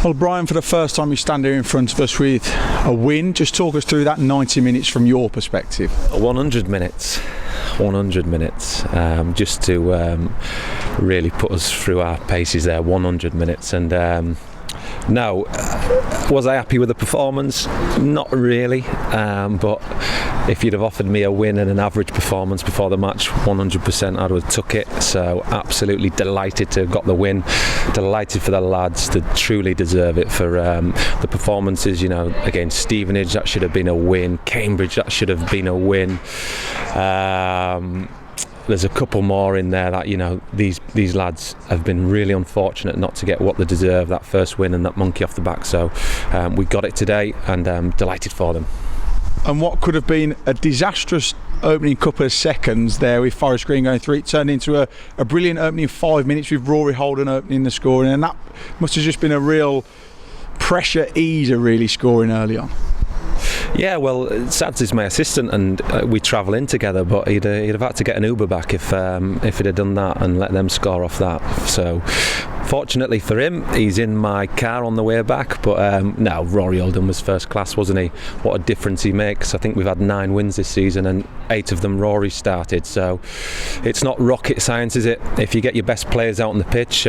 Well, Brian, for the first time you stand here in front of us with a win. Just talk us through that 90 minutes from your perspective. 100 minutes. 100 minutes. Just to really put us through our paces there. 100 minutes. And now, was I happy with the performance? Not really. But if you'd have offered me a win and an average performance before the match, 100% I would have took it. So absolutely delighted to have got the win. Delighted for the lads that truly deserve it for the performances. You know, against Stevenage, that should have been a win. Cambridge, that should have been a win. There's a couple more in there that, you know, these lads have been really unfortunate not to get what they deserve, that first win and that monkey off the back. So we got it today, and delighted for them. And what could have been a disastrous opening couple of seconds there with Forest Green going through, it turned into a brilliant opening 5 minutes with Rory Holden opening the scoring, and that must have just been a real pressure easer, really, scoring early on. Yeah, well, Sads is my assistant, and we travel in together. But he'd have had to get an Uber back if he'd have done that and let them score off that. So, fortunately for him, he's in my car on the way back. But no, Rory Holden was first class, wasn't he? What a difference he makes. I think we've had 9 wins this season, and 8 of them Rory started. So, it's not rocket science, is it? If you get your best players out on the pitch,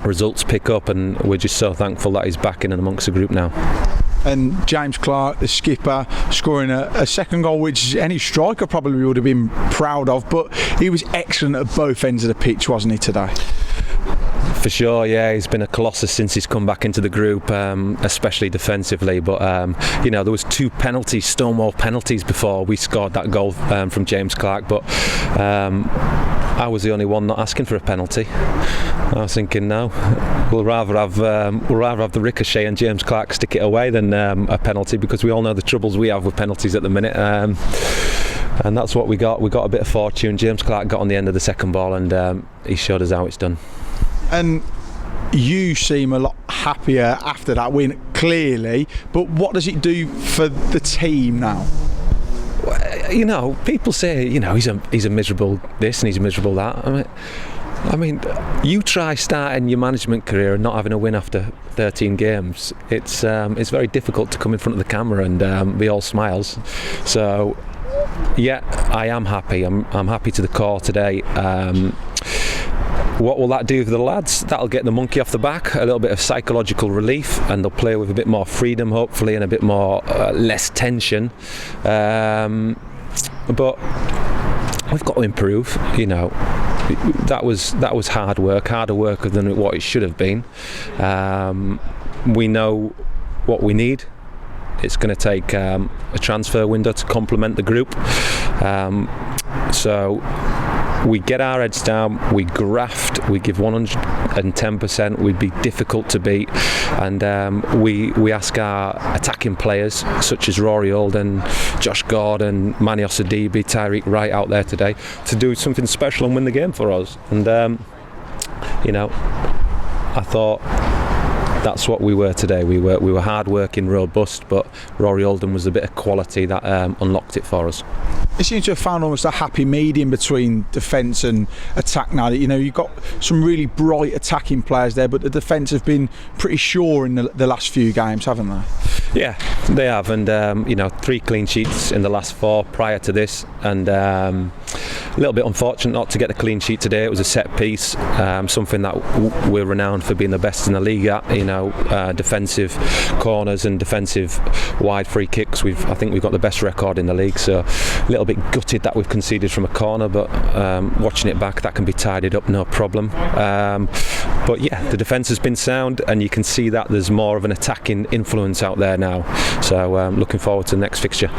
results pick up, and we're just so thankful that he's back in and amongst the group now. And James Clark, the skipper, scoring a second goal, which any striker probably would have been proud of, but he was excellent at both ends of the pitch, wasn't he, today? For sure, yeah, he's been a colossus since he's come back into the group, especially defensively. But you know, there was 2 penalties, Stonewall penalties, before we scored that goal from James Clark. But I was the only one not asking for a penalty. I was thinking, no, we'll rather have the ricochet and James Clark stick it away than a penalty, because we all know the troubles we have with penalties at the minute. And that's what we got. We got a bit of fortune. James Clark got on the end of the second ball, and he showed us how it's done. And you seem a lot happier after that win, clearly, but what does it do for the team now? You know, people say, you know, he's a miserable this and he's a miserable that. I mean, you try starting your management career and not having a win after 13 games. It's very difficult to come in front of the camera and be all smiles. So, yeah, I am happy. I'm happy to the core today. What will that do for the lads? That'll get the monkey off the back, a little bit of psychological relief, and they'll play with a bit more freedom, hopefully, and a bit more less tension. But we've got to improve. You know, that was hard work, harder work than what it should have been. We know what we need. It's going to take a transfer window to complement the group. So we get our heads down, we graft, we give 110%, we'd be difficult to beat, and we ask our attacking players such as Rory Holden, Josh Gordon, Manny Osadibe, Tyreek Wright out there today to do something special and win the game for us. And you know, I thought that's what we were today. We were hard working, robust, but Rory Holden was a bit of quality that unlocked it for us. It seems to have found almost a happy medium between defence and attack now. You know, you've got some really bright attacking players there, but the defence have been pretty sure in the last few games, haven't they? Yeah, they have, and you know, 3 clean sheets in the last 4 prior to this, and a little bit unfortunate not to get the clean sheet today. It was a set piece, something that we're renowned for being the best in the league at. You know, defensive corners and defensive wide free kicks. I think we've got the best record in the league. So a little bit gutted that we've conceded from a corner, but watching it back, that can be tidied up, no problem. But yeah, the defence has been sound, and you can see that there's more of an attacking influence out there now. So looking forward to the next fixture.